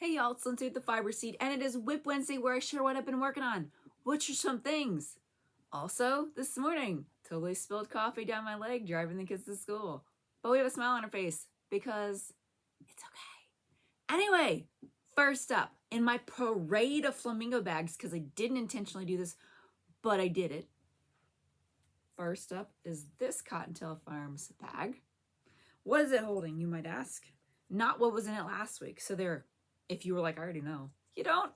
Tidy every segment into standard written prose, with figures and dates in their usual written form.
Hey y'all, it's Lindsay with the Fiber Seed, and it is WIP Wednesday where I share what I've been working on, which are some things. Also, this morning, totally spilled coffee down my leg driving the kids to school. But we have a smile on our face because it's okay. Anyway, first up, in my parade of flamingo bags, because I didn't intentionally do this, but I did it. First up is this Cottontail Farms bag. What is it holding, you might ask? Not what was in it last week. So there, if you were like, I already know, you don't.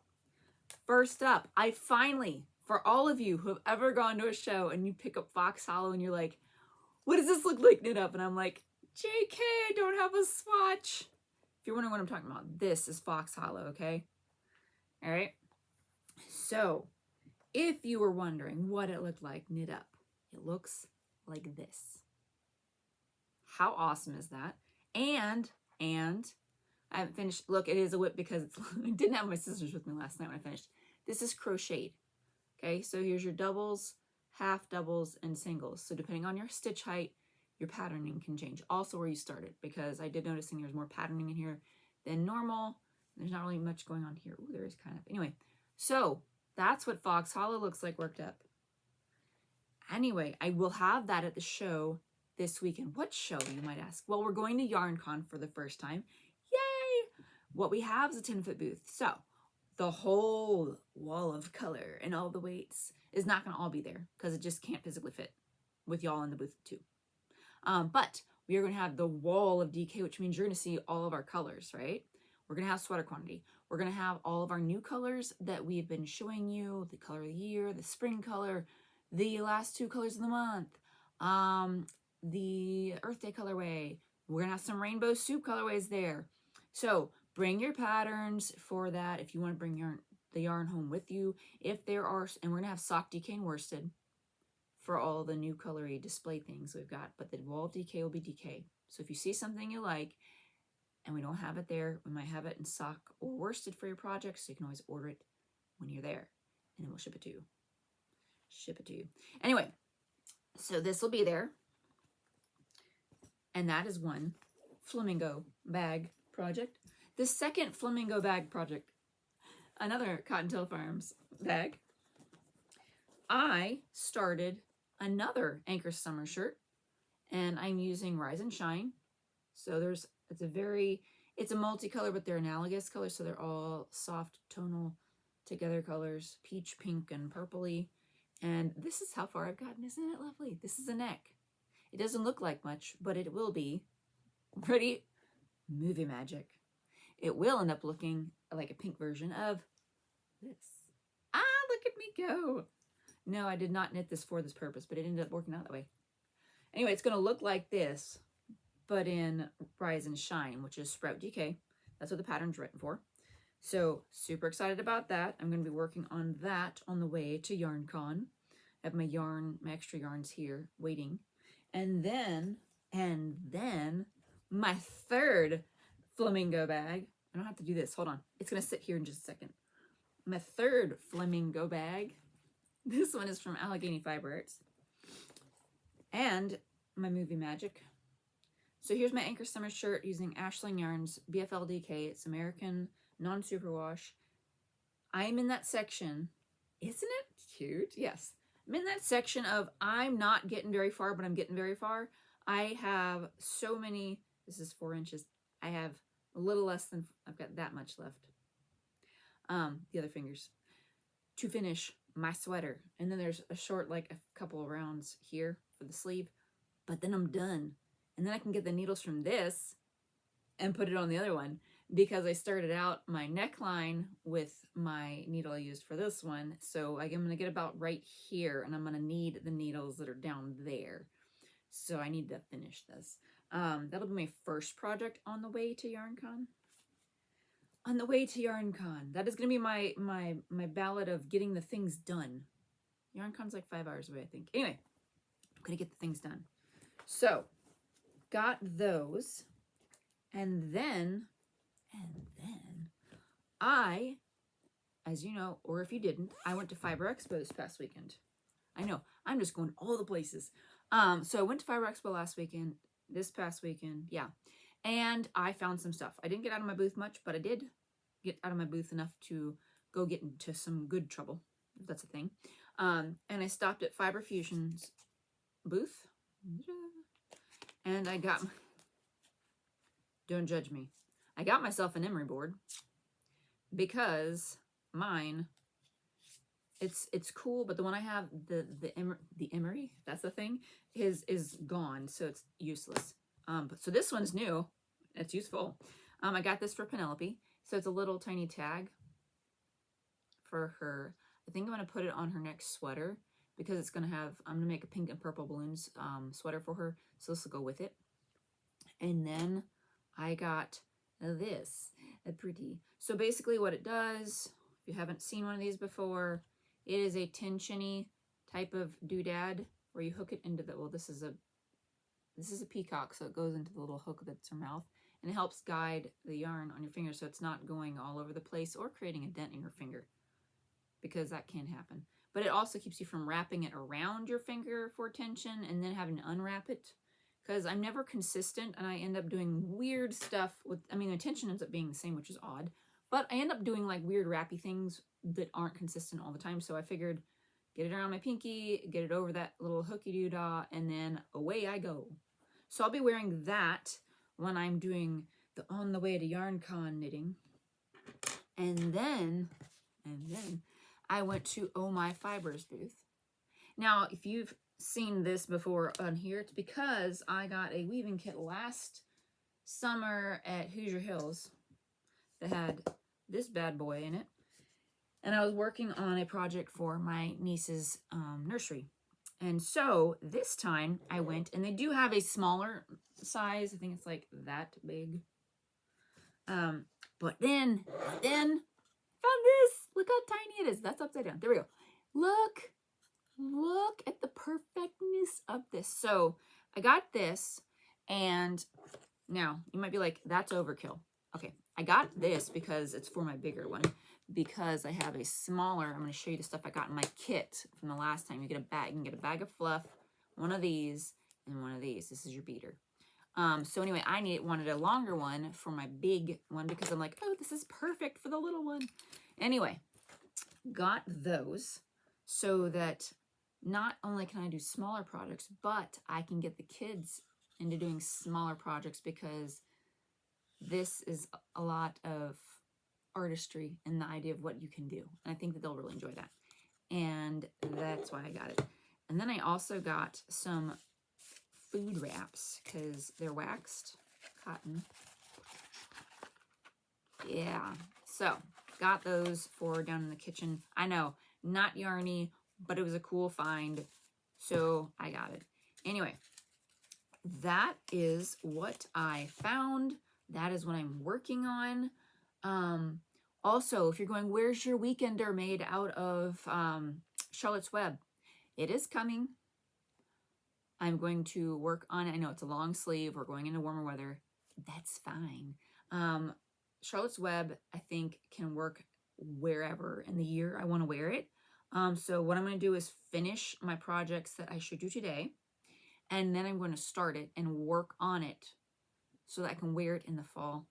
First up, I finally, for all of you who have ever gone to a show and you pick up Fox Hollow and you're like, what does this look like knit up? And I'm like, JK, I don't have a swatch. If you're wondering what I'm talking about, this is Fox Hollow, okay? All right. So if you were wondering what it looked like knit up, it looks like this. How awesome is that? And I haven't finished. Look, it is a WIP because I didn't have my scissors with me last night when I finished. This is crocheted. Okay, so here's your doubles, half doubles, and singles. So depending on your stitch height, your patterning can change. Also where you started, because I did noticing there's more patterning in here than normal. There's not really much going on here. Ooh, there is kind of. Anyway, so that's what Fox Hollow looks like worked up. Anyway, I will have that at the show this weekend. What show, you might ask? Well, we're going to YarnCon for the first time. Yay! What we have is a 10-foot booth. So the whole wall of color and all the weights is not going to all be there because it just can't physically fit with y'all in the booth too. But we are going to have the wall of DK, which means you're going to see all of our colors, right? We're going to have sweater quantity. We're going to have all of our new colors that we've been showing you, the color of the year, the spring color, the last 2 colors of the month, the Earth Day colorway. We're going to have some rainbow soup colorways there. So bring your patterns for that if you want to bring the yarn home with you. If there are, and we're going to have sock DK and worsted for all the new colory display things we've got, but the wall of DK will be DK. So if you see something you like and we don't have it there, we might have it in sock or worsted for your project, so you can always order it when you're there and then we'll ship it to you. Anyway, so this will be there. And that is one flamingo bag project. The second flamingo bag project, another Cottontail Farms bag. I started another Ankers Summer Shirt, and I'm using Rise and Shine. So it's a multicolor, but they're analogous colors, so they're all soft tonal together colors, peach, pink, and purpley. And this is how far I've gotten. Isn't it lovely? This is a neck. It doesn't look like much, but it will be pretty movie magic. It will end up looking like a pink version of this. Ah, look at me go. No, I did not knit this for this purpose, but it ended up working out that way. Anyway, it's going to look like this, but in Rise and Shine, which is Sprout DK. That's what the pattern's written for. So super excited about that. I'm going to be working on that on the way to YarnCon. I have my extra yarns here waiting. And then my third flamingo bag. I don't have to do this. Hold on. It's going to sit here in just a second. My third flamingo bag. This one is from Alleghany Fiber Arts. And my movie magic. So here's my Ankers Summer Shirt using Aisling Yarns BFL DK. It's American non-superwash. I'm in that section. Isn't it cute? Yes. I'm in that section of I'm not getting very far, but I'm getting very far. I have so many, this is 4 inches. I have a little less than, I've got that much left. The other fingers to finish my sweater. And then there's a short, like a couple of rounds here for the sleeve, but then I'm done. And then I can get the needles from this and put it on the other one, because I started out my neckline with my needle I used for this one. So I'm going to get about right here, and I'm going to need the needles that are down there. So I need to finish this. That'll be my first project on the way to YarnCon. On the way to YarnCon. That is going to be my ballad of getting the things done. YarnCon's like 5 hours away, I think. Anyway, I'm going to get the things done. So, got those. And then I, as you know, or if you didn't, I went to Fiber Expo this past weekend. I know, I'm just going all the places. So I went to Fiber Expo this past weekend, yeah. And I found some stuff. I didn't get out of my booth much, but I did. get out of my booth enough to go get into some good trouble, if that's a thing. And I stopped at Fiber Fusion's booth, and I got, don't judge me, I got myself an emery board because mine, it's cool, but the one I have, the emery, that's the thing, is gone, so it's useless. So this one's new, it's useful. I got this for Penelope, so it's a little tiny tag for her. I think I'm gonna put it on her next sweater because it's gonna have, I'm gonna make a pink and purple balloons sweater for her, so this will go with it. And then I got this, a pretty. So basically what it does, if you haven't seen one of these before, it is a tensiony type of doodad where you hook it into the, well, this is a peacock, so it goes into the little hook that's her mouth, and it helps guide the yarn on your finger so it's not going all over the place or creating a dent in your finger, because that can happen. But it also keeps you from wrapping it around your finger for tension and then having to unwrap it, because I'm never consistent and I end up doing weird stuff with, I mean, the tension ends up being the same, which is odd, but I end up doing like weird wrappy things that aren't consistent all the time. So I figured, get it around my pinky, get it over that little hooky doo-dah, and then away I go. So I'll be wearing that when I'm doing the On the Way to YarnCon knitting. And then I went to Oh My Fibers booth. Now, if you've seen this before on here, it's because I got a weaving kit last summer at Hoosier Hills that had this bad boy in it. And I was working on a project for my niece's nursery. And so this time I went, and they do have a smaller size. I think it's like that big. But then found this. Look how tiny it is. That's upside down. There we go. Look at the perfectness of this. So I got this, and now you might be like, that's overkill. Okay, I got this because it's for my bigger one, because I have a smaller, I'm going to show you the stuff I got in my kit from the last time. You get a bag, you can get a bag of fluff, one of these, and one of these. This is your beater. So anyway, I wanted a longer one for my big one because I'm like, oh, this is perfect for the little one. Anyway, got those so that not only can I do smaller projects, but I can get the kids into doing smaller projects, because this is a lot of artistry and the idea of what you can do. And I think that they'll really enjoy that. And that's why I got it. And then I also got some food wraps because they're waxed cotton. Yeah. So got those for down in the kitchen. I know, not yarny, but it was a cool find, so I got it. Anyway, that is what I found. That is what I'm working on. Also, if you're going, where's your weekender made out of Charlotte's Web? It is coming. I'm going to work on it. I know it's a long sleeve. We're going into warmer weather. That's fine. Charlotte's Web, I think, can work wherever in the year I want to wear it. So what I'm going to do is finish my projects that I should do today, and then I'm going to start it and work on it so that I can wear it in the fall.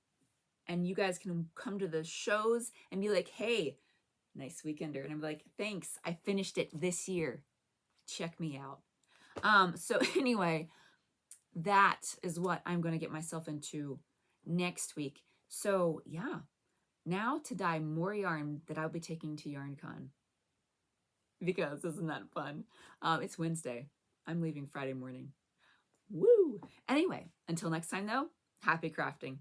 And you guys can come to the shows and be like, hey, nice weekender. And I'm like, thanks, I finished it this year. Check me out. So anyway, that is what I'm going to get myself into next week. So yeah, now to dye more yarn that I'll be taking to YarnCon. Because isn't that fun? It's Wednesday. I'm leaving Friday morning. Woo! Anyway, until next time though, happy crafting.